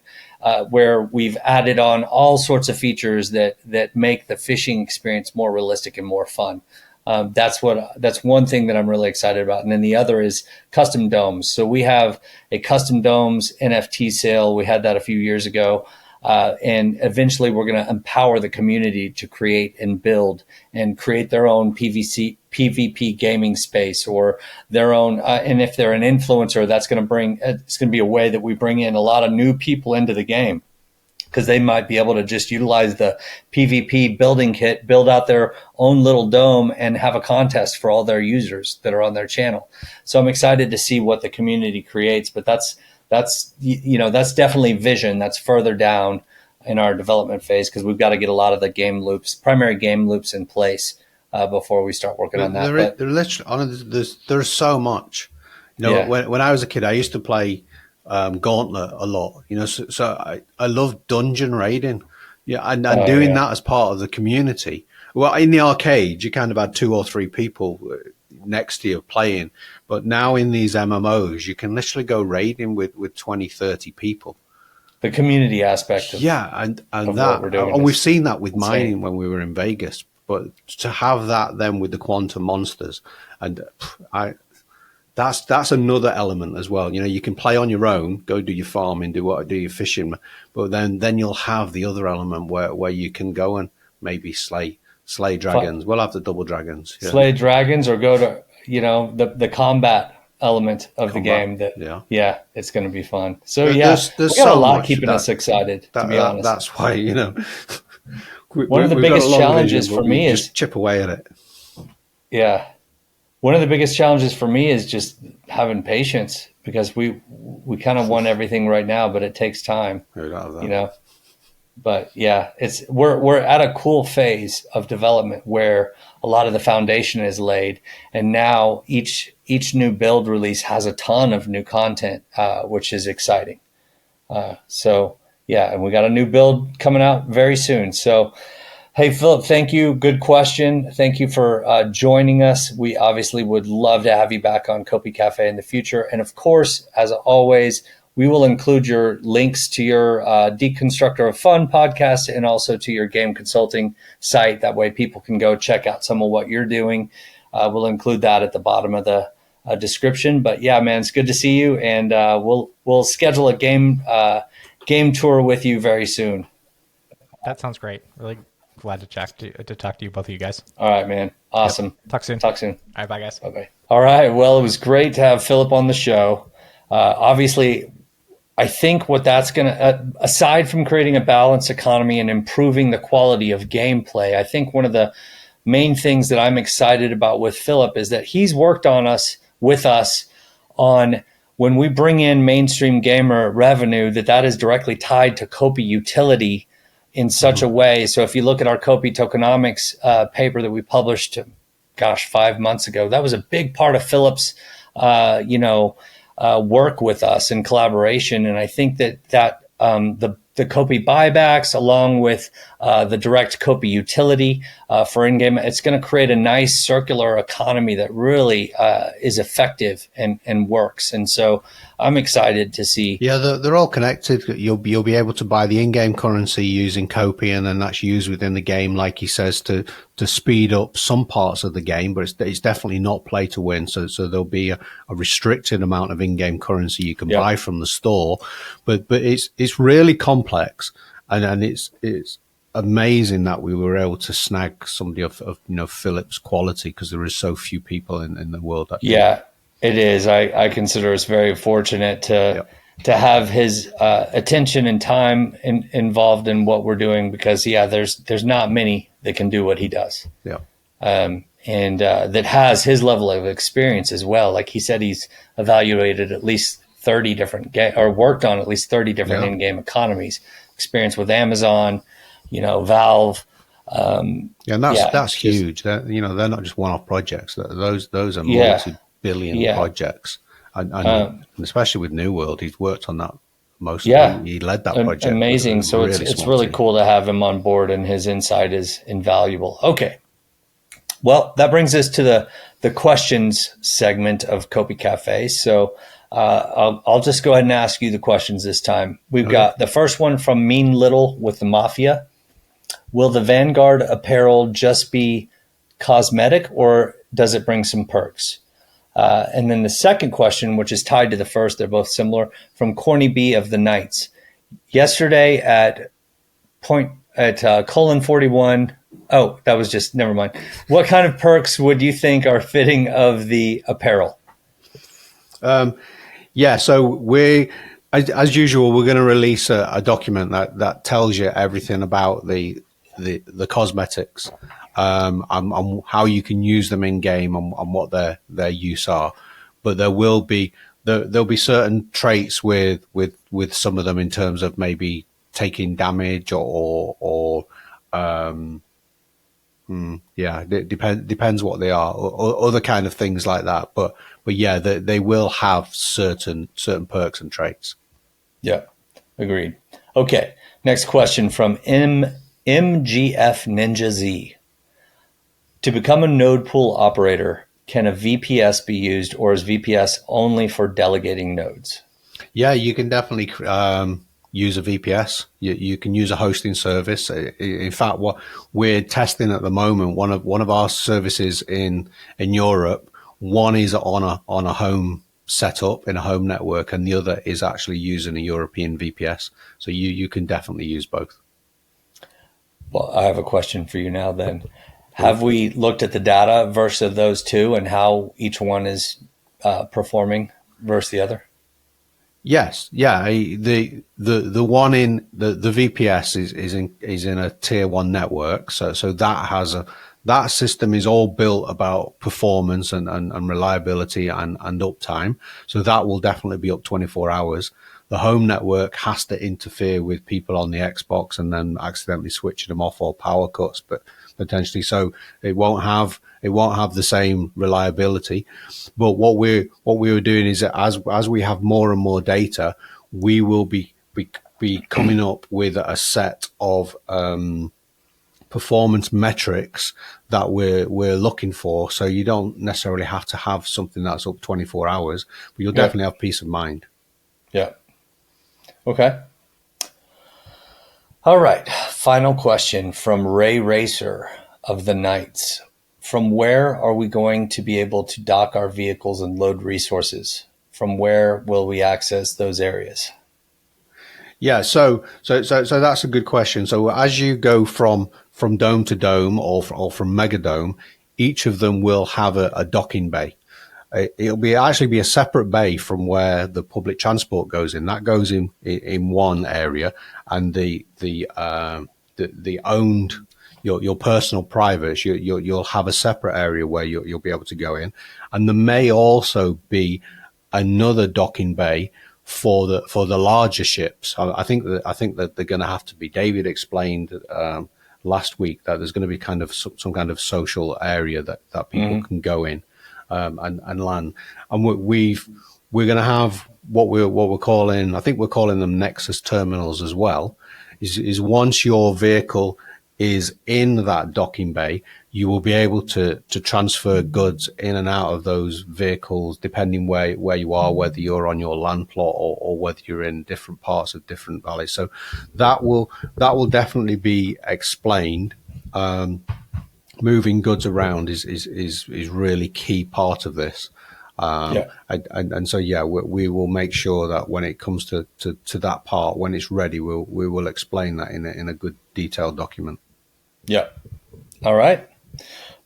where we've added on all sorts of features that make the fishing experience more realistic and more fun. That's one thing that I'm really excited about. And then the other is custom domes. So we have a custom domes NFT sale. We had that a few years ago. And eventually we're going to empower the community to create and build and create their own PvP gaming space or their own. And if they're an influencer, it's going to be a way that we bring in a lot of new people into the game, because they might be able to just utilize the PvP building kit, build out their own little dome and have a contest for all their users that are on their channel. So I'm excited to see what the community creates, but that's definitely vision. That's further down in our development phase, because we've got to get a lot of the primary game loops in place before we start working on that. There's so much. You know, when I was a kid, I used to play Gauntlet a lot. You know, so I love dungeon raiding. Yeah, and doing that as part of the community. Well, in the arcade, you kind of had 2 or 3 people next to you playing, but now in these MMOs you can literally go raiding with 20, 30 people. The community aspect of we've seen that with mining when we were in Vegas, but to have that then with the quantum monsters, and that's another element as well. You know, you can play on your own, go do your farming, do your fishing, but then you'll have the other element where you can go and maybe slay dragons. We'll have the double dragons. Yeah. Slay dragons, or go to the combat element of the game. Yeah, it's going to be fun. So there's we got so a lot much keeping us excited. To be honest, that's why one of the biggest challenges for me is just chip away at it. Yeah, one of the biggest challenges for me is just having patience, because we kind of want everything right now, but it takes time. But yeah, we're at a cool phase of development where a lot of the foundation is laid, and now each new build release has a ton of new content, which is exciting. So yeah, and we got a new build coming out very soon. So hey, Philip, thank you. Good question. Thank you for joining us. We obviously would love to have you back on Copi Cafe in the future, and of course, as always, we will include your links to your Deconstructor of Fun podcast and also to your game consulting site. That way people can go check out some of what you're doing. We'll include that at the bottom of the description. But yeah, man, it's good to see you. And we'll schedule a game tour with you very soon. That sounds great. Really glad to talk to you, both of you guys. All right, man. Awesome. Yep. Talk soon. All right, bye, guys. Bye-bye. All right. Well, it was great to have Philip on the show. Obviously, I think what that's going to, aside from creating a balanced economy and improving the quality of gameplay, I think one of the main things that I'm excited about with Philip is that he's worked with us on when we bring in mainstream gamer revenue, that is directly tied to Copi utility in such a way. So if you look at our Copi tokenomics paper that we published, 5 months ago, that was a big part of Philip's, work with us in collaboration. And I think that the Copi buybacks, along with the direct Copi utility for in-game, it's going to create a nice circular economy that really is effective and works. And so I'm excited to see. Yeah, they're all connected. You'll be able to buy the in-game currency using Copi, and then that's used within the game, like he says, to speed up some parts of the game. But it's definitely not play to win. So there'll be a restricted amount of in-game currency you can buy from the store. But it's really complex, and it's amazing that we were able to snag somebody of Philip's quality, because there is so few people in the world that it is. I consider us very fortunate to have his attention and time involved in what we're doing, because there's not many that can do what he does. And that has his level of experience as well. Like he said, he's evaluated at least 30 different or worked on at least 30 different in-game economies. Experience with Amazon, Valve. And that's huge. They're not just one-off projects. Those are multi-billion projects, and especially with New World, he's worked on that most. He led that project. Amazing. So really it's really cool to have him on board, and his insight is invaluable. Okay, well, that brings us to the questions segment of Copi Cafe. So I'll just go ahead and ask you the questions this time. We've got the first one from Mean Little with the Mafia. Will the Vanguard apparel just be cosmetic, or does it bring some perks? And then the second question, which is tied to the first, they're both similar, from Corny B of the Knights. Yesterday at colon 41. Oh, that was just, never mind. What kind of perks would you think are fitting of the apparel? So as usual, we're going to release a document that tells you everything about the cosmetics, on how you can use them in game, and what their use are. But there'll be certain traits with some of them, in terms of maybe taking damage or depends what they are, or other kind of things like that. But they will have certain perks and traits. Yeah, agreed. Okay, next question from MGF Ninja Z. To become a node pool operator, can a VPS be used, or is VPS only for delegating nodes? Yeah, you can definitely use a VPS. You can use a hosting service. In fact, what we're testing at the moment, one of our services in Europe, one is on a home setup in a home network, and the other is actually using a European VPS. So you can definitely use both. Well, I have a question for you now then. Have we looked at the data versus those two and how each one is performing versus the other? Yes, yeah. The one in the VPS is in a tier 1 network, so that has that system is all built about performance and reliability and uptime. So that will definitely be up 24 hours. The home network has to interfere with people on the Xbox and then accidentally switching them off, or power cuts, but potentially, so it won't have the same reliability. But what we were doing is that as we have more and more data, we will be coming up with a set of performance metrics that we're looking for. So you don't necessarily have to have something that's up 24 hours, but you'll definitely have peace of mind. Yeah. Okay. All right. Final question from Ray Racer of the Knights. From where are we going to be able to dock our vehicles and load resources? From where will we access those areas? Yeah, so that's a good question. So as you go from dome to dome or from megadome, each of them will have a docking bay. It'll actually be a separate bay from where the public transport goes in. That goes in one area, and the owned your personal privates, you'll have a separate area where you'll be able to go in, and there may also be another docking bay for the larger ships. I think that they're going to have to be. David explained last week that there's going to be kind of some kind of social area that people can go in. And land, and we're going to have what we're calling, I think we're calling them Nexus terminals as well. Is once your vehicle is in that docking bay, you will be able to transfer goods in and out of those vehicles depending where you are, whether you're on your land plot or whether you're in different parts of different valleys. So that will definitely be explained. Moving goods around is really key part of this. And so, yeah, we will make sure that when it comes to that part, when it's ready, we will explain that in a good detailed document. Yeah. All right.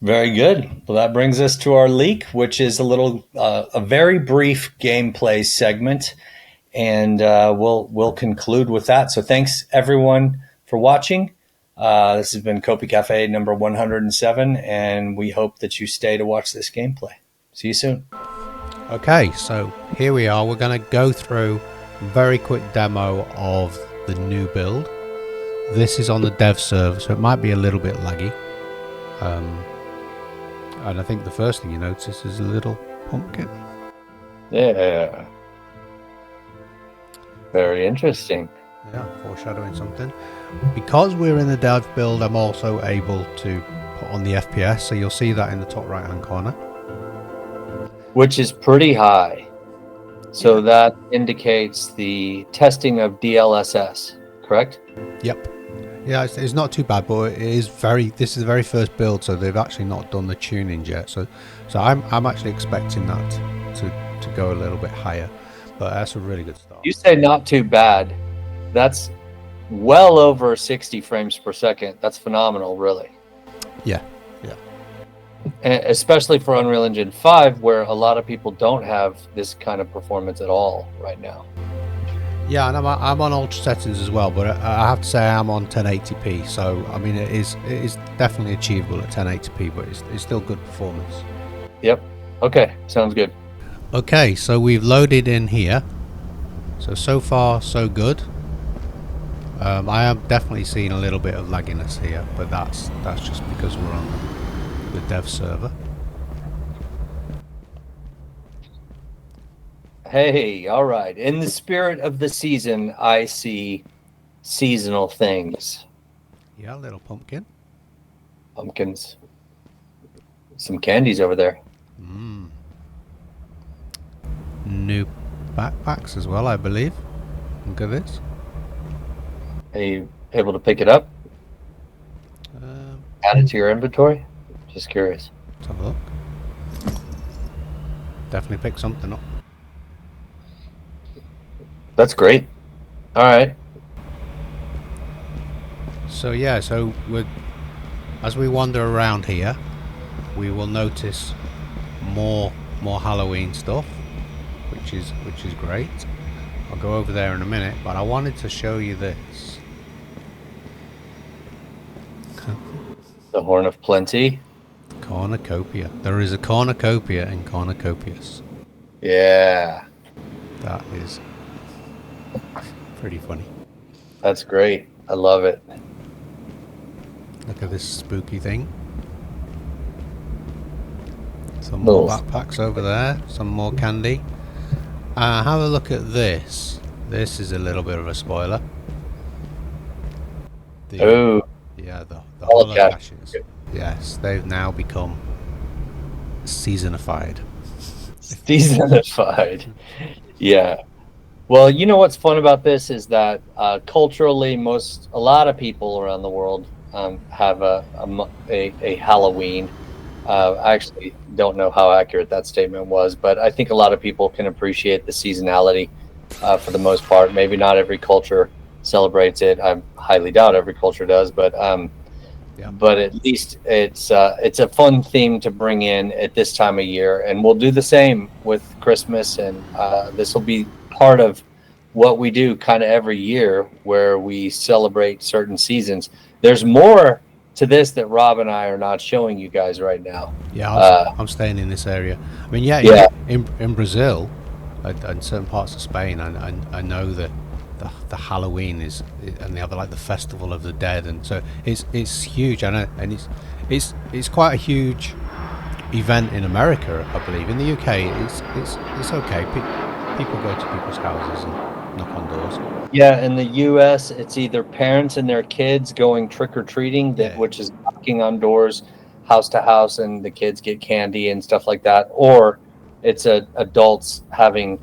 Very good. Well, that brings us to our leak, which is a very brief gameplay segment, and we'll conclude with that. So thanks everyone for watching. This has been Copi Cafe number 107, and we hope that you stay to watch this gameplay. See you soon. Okay, so here we are. We're going to go through a very quick demo of the new build. This is on the dev server, so it might be a little bit laggy. And I think the first thing you notice is a little pumpkin. Yeah. Very interesting. Yeah, foreshadowing something. Because we're in the dev build, I'm also able to put on the FPS, so you'll see that in the top right hand corner. Which is pretty high. So that indicates the testing of DLSS, correct? Yep. Yeah, it's not too bad, but this is the very first build, so they've actually not done the tuning yet. So I'm actually expecting that to go a little bit higher. But that's a really good start. You say not too bad. That's well over 60 frames per second. That's phenomenal, really. Yeah. And especially for Unreal Engine 5, where a lot of people don't have this kind of performance at all right now. Yeah, and I'm on ultra settings as well, but I have to say I'm on 1080p. So I mean, it is definitely achievable at 1080p, but it's still good performance. Yep. Okay. Sounds good. Okay, so we've loaded in here. So far so good. I am definitely seeing a little bit of lagginess here, but that's just because we're on the dev server. Hey, all right. In the spirit of the season, I see seasonal things. Yeah, a little pumpkin. Pumpkins. Some candies over there. New backpacks as well, I believe. Look at this. Are you able to pick it up? Add it to your inventory? Just curious. Let's have a look. Definitely pick something up. That's great. All right. So yeah, so as we wander around here, we will notice more Halloween stuff, which is great. I'll go over there in a minute, but I wanted to show you this. The Horn of Plenty. Cornucopia. There is a cornucopia in Cornucopias. Yeah. That is pretty funny. That's great. I love it. Look at this spooky thing. Some more backpacks over there. Some more candy. Have a look at this. This is a little bit of a spoiler. Oh. Yeah, the hollow caches. Yes, they've now become seasonified. Seasonified. Yeah. Well, you know what's fun about this is that culturally, a lot of people around the world have a Halloween. I actually don't know how accurate that statement was, but I think a lot of people can appreciate the seasonality for the most part. Maybe not every culture celebrates it. I highly doubt every culture does, but at least it's a fun theme to bring in at this time of year, and we'll do the same with Christmas, and this will be part of what we do kind of every year where we celebrate certain seasons. There's more to this that Rob and I are not showing you guys right now. Yeah, I'm staying in this area. I mean, in Brazil and certain parts of Spain, I know that the Halloween is, and they have like the Festival of the Dead, and so it's huge. I know, and it's quite a huge event in America, I believe. In the UK, it's okay. People go to people's houses and knock on doors. Yeah, in the US, it's either parents and their kids going trick-or-treating, which is knocking on doors, house to house, and the kids get candy and stuff like that, or it's adults having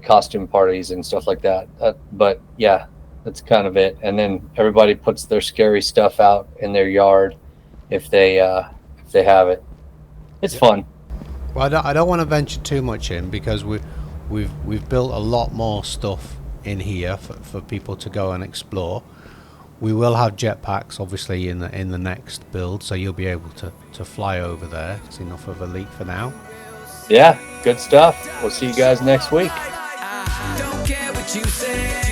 costume parties and stuff like that. But yeah, that's kind of it. And then everybody puts their scary stuff out in their yard if they have it. It's fun. Well, I don't want to venture too much in, because we've built a lot more stuff in here for people to go and explore. We will have jetpacks obviously in the next build, so you'll be able to fly over there. It's enough of a leak for now. Yeah, good stuff. We'll see you guys next week. I don't care what you say.